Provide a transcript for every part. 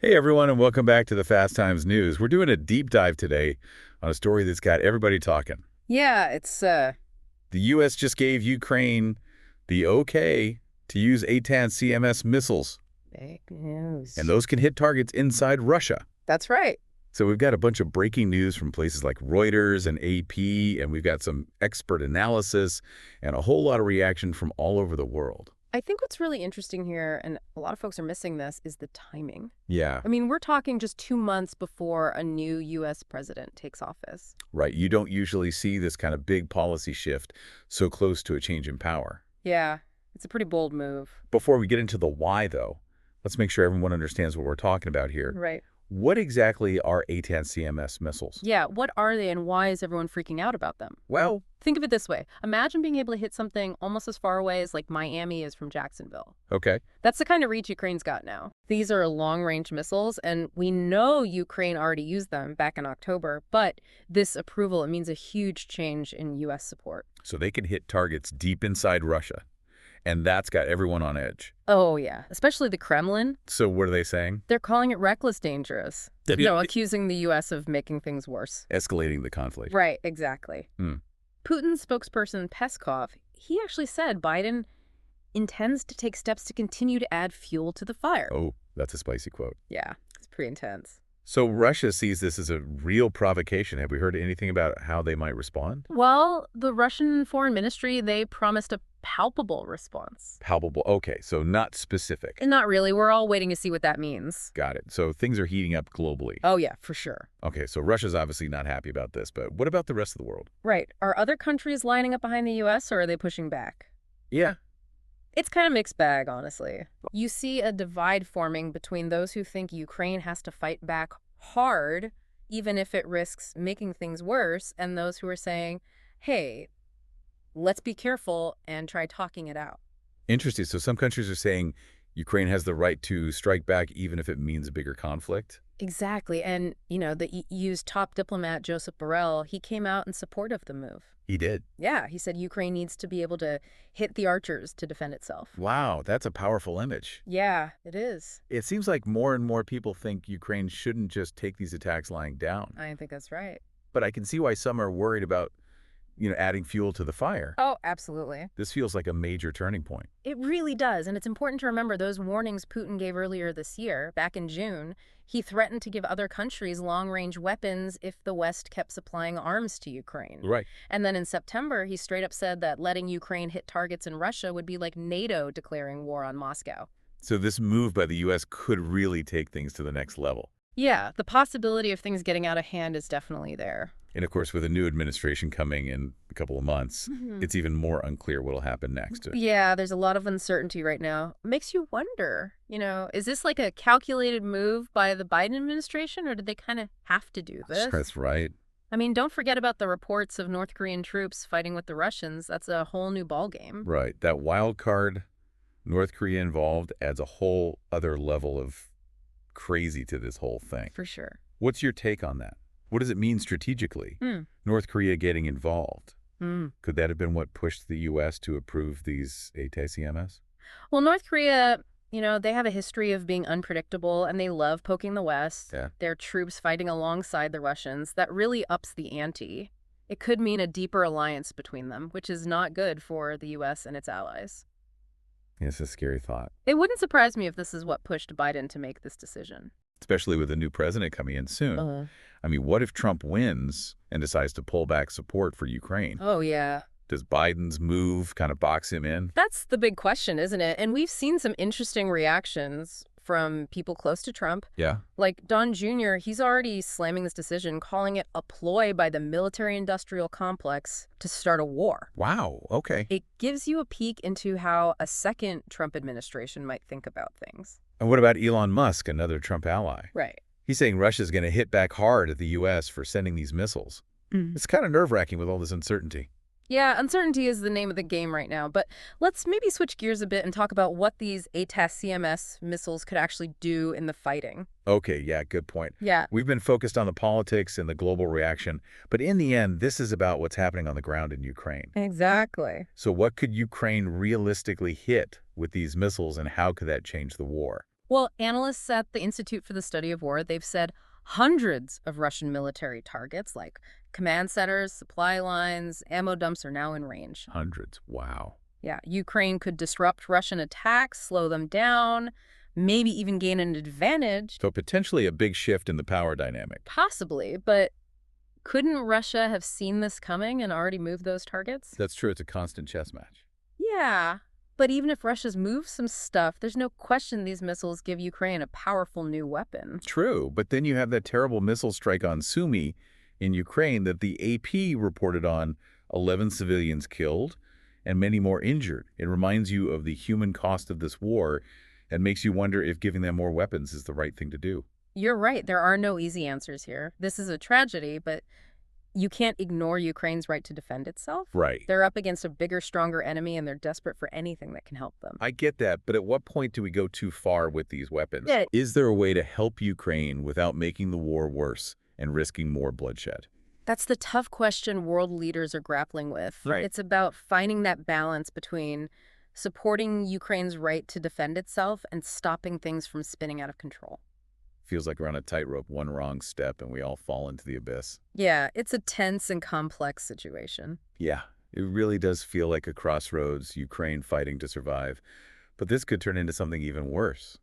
Hey everyone, and welcome back to the Fast Times News. We're doing a deep dive today on a story that's got everybody talking. Yeah, it's The U.S. just gave Ukraine the okay to use ATAN CMS missiles, big and news. those can hit targets inside Russia. That's right. So we've got a bunch of breaking news from places like Reuters and AP, and we've got some expert analysis and a whole lot of reaction from all over the world. I think what's really interesting here, and a lot of folks are missing this, is the timing. Yeah, I mean, we're talking just 2 months before a new U.S. president takes office. right. You don't usually see this kind of big policy shift so close to a change in power. Yeah, it's a pretty bold move. Before we get into the why, though, let's make sure everyone understands what we're talking about here. Right. What exactly are ATAN CMS missiles? Yeah, what are they and why is everyone freaking out about them? Well, Think of it this way. Imagine being able to hit something almost as far away as like Miami is from Jacksonville. okay. That's the kind of reach Ukraine's got now. These are long-range missiles, and we know Ukraine already used them back in October, but this approval, it means a huge change in U.S. support. So they can hit targets deep inside Russia, and that's got everyone on edge. Oh, yeah, especially the Kremlin. So what are they saying? They're calling it reckless dangerous. Yeah. Accusing the U.S. of making things worse. Escalating the conflict. Right, exactly. Hmm. Putin's spokesperson Peskov, he actually said Biden intends to take steps to continue to add fuel to the fire. Oh, that's a spicy quote. Yeah, it's pretty intense. So Russia sees this as a real provocation. Have we heard anything about how they might respond? Well, the Russian Foreign Ministry, they promised a palpable response. Palpable. Okay, so not specific. Not really. We're all waiting to see what that means. Got it. So things are heating up globally. Oh, yeah, for sure. Okay, so Russia's obviously not happy about this, but what about the rest of the world? Right. Are other countries lining up behind the U.S., or are they pushing back? Yeah. It's kind of mixed bag, honestly. You see a divide forming between those who think Ukraine has to fight back hard, even if it risks making things worse, and those who are saying, hey, let's be careful and try talking it out. Interesting. So some countries are saying Ukraine has the right to strike back even if it means a bigger conflict? Exactly. And, the EU's top diplomat, Joseph Borrell, he came out in support of the move. He did. Yeah, he said Ukraine needs to be able to hit the archers to defend itself. Wow, that's a powerful image. Yeah, it is. It seems like more and more people think Ukraine shouldn't just take these attacks lying down. I think that's right. But I can see why some are worried about, adding fuel to the fire. Oh, absolutely. This feels like a major turning point. It really does. And it's important to remember those warnings Putin gave earlier this year, back in June. He threatened to give other countries long-range weapons if the West kept supplying arms to Ukraine. Right. And then in September, he straight up said that letting Ukraine hit targets in Russia would be like NATO declaring war on Moscow. So this move by the U.S. could really take things to the next level. Yeah, the possibility of things getting out of hand is definitely there. And of course, with a new administration coming in a couple of months, Mhm. it's even more unclear what will happen next. Yeah, there's a lot of uncertainty right now. Makes you wonder, is this like a calculated move by the Biden administration, or did they kind of have to do this? That's right. I mean, don't forget about the reports of North Korean troops fighting with the Russians. That's a whole new ballgame. Right. That wild card, North Korea involved, adds a whole other level of crazy to this whole thing. For sure. What's your take on that? What does it mean strategically? Hmm. North Korea getting involved. Hmm. Could that have been what pushed the U.S. to approve these ATACMS? Well, North Korea, they have a history of being unpredictable, and they love poking the West. Yeah. Their troops fighting alongside the Russians. That really ups the ante. It could mean a deeper alliance between them, which is not good for the U.S. and its allies. It's a scary thought, It wouldn't surprise me if this is what pushed Biden to make this decision. especially with a new president coming in soon. I mean, what if Trump wins and decides to pull back support for Ukraine? Oh, yeah. Does Biden's move kind of box him in? That's the big question, isn't it? And we've seen some interesting reactions from people close to Trump. Yeah. Like Don Jr., he's already slamming this decision, calling it a ploy by the military-industrial complex to start a war. Wow. Okay. It gives you a peek into how a second Trump administration might think about things. And what about Elon Musk, another Trump ally? Right. He's saying Russia's going to hit back hard at the U.S. for sending these missiles. It's kind of nerve-wracking with all this uncertainty. Yeah, uncertainty is the name of the game right now, but let's maybe switch gears a bit and talk about what these ATAS CMS missiles could actually do in the fighting. Okay, yeah, good point. Yeah. We've been focused on the politics and the global reaction, but in the end, this is about what's happening on the ground in Ukraine. Exactly. So what could Ukraine realistically hit with these missiles, and how could that change the war? Well, analysts at the Institute for the Study of War, they've said hundreds of Russian military targets like command centers, supply lines, ammo dumps are now in range. Hundreds. Wow. Yeah, Ukraine could disrupt Russian attacks, slow them down, maybe even gain an advantage, So potentially a big shift in the power dynamic. possibly, but couldn't Russia have seen this coming and already moved those targets? That's true. It's a constant chess match. Yeah, but even if Russia's moved some stuff, there's no question these missiles give Ukraine a powerful new weapon. True, but then you have that terrible missile strike on Sumy in Ukraine that the AP reported on, 11 civilians killed and many more injured. It reminds you of the human cost of this war and makes you wonder if giving them more weapons is the right thing to do. You're right, there are no easy answers here. This is a tragedy, but you can't ignore Ukraine's right to defend itself. Right. They're up against a bigger, stronger enemy, and they're desperate for anything that can help them. I get that, but at what point do we go too far with these weapons? Yeah. Is there a way to help Ukraine without making the war worse and risking more bloodshed? That's the tough question world leaders are grappling with. Right. It's about finding that balance between supporting Ukraine's right to defend itself and stopping things from spinning out of control. Feels like we're on a tightrope, one wrong step, and we all fall into the abyss. Yeah, it's a tense and complex situation. Yeah, it really does feel like a crossroads, Ukraine fighting to survive. But this could turn into something even worse.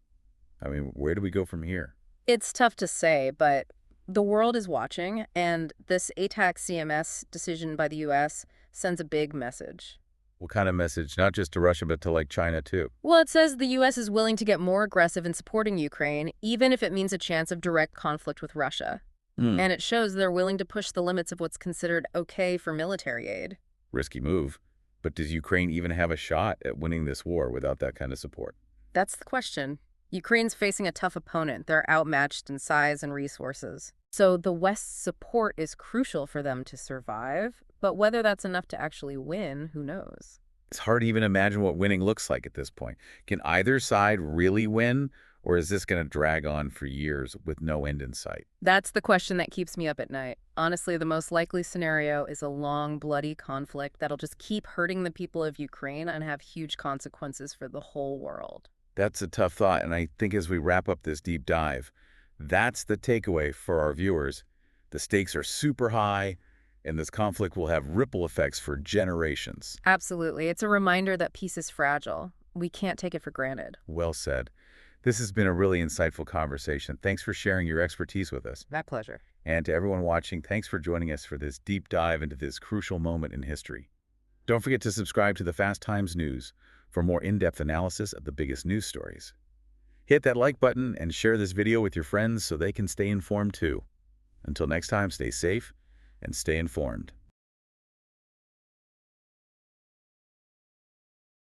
I mean, where do we go from here? It's tough to say, but the world is watching, and this ATAC CMS decision by the U.S. sends a big message. What kind of message? Not just to Russia, but to like China too. Well, it says the U.S. is willing to get more aggressive in supporting Ukraine, even if it means a chance of direct conflict with Russia. Hmm. And it shows they're willing to push the limits of what's considered okay for military aid. Risky move. But does Ukraine even have a shot at winning this war without that kind of support? That's the question. Ukraine's facing a tough opponent. They're outmatched in size and resources. So the West's support is crucial for them to survive, but whether that's enough to actually win, who knows? It's hard to even imagine what winning looks like at this point. Can either side really win, or is this going to drag on for years with no end in sight? That's the question that keeps me up at night. Honestly, the most likely scenario is a long, bloody conflict that'll just keep hurting the people of Ukraine and have huge consequences for the whole world. That's a tough thought, and I think as we wrap up this deep dive, that's the takeaway for our viewers. The stakes are super high, and this conflict will have ripple effects for generations. Absolutely. It's a reminder that peace is fragile. We can't take it for granted. Well said. This has been a really insightful conversation. Thanks for sharing your expertise with us. My pleasure. And to everyone watching, thanks for joining us for this deep dive into this crucial moment in history. Don't forget to subscribe to the Fast Times News for more in-depth analysis of the biggest news stories. Hit that like button and share this video with your friends so they can stay informed too. Until next time, stay safe and stay informed.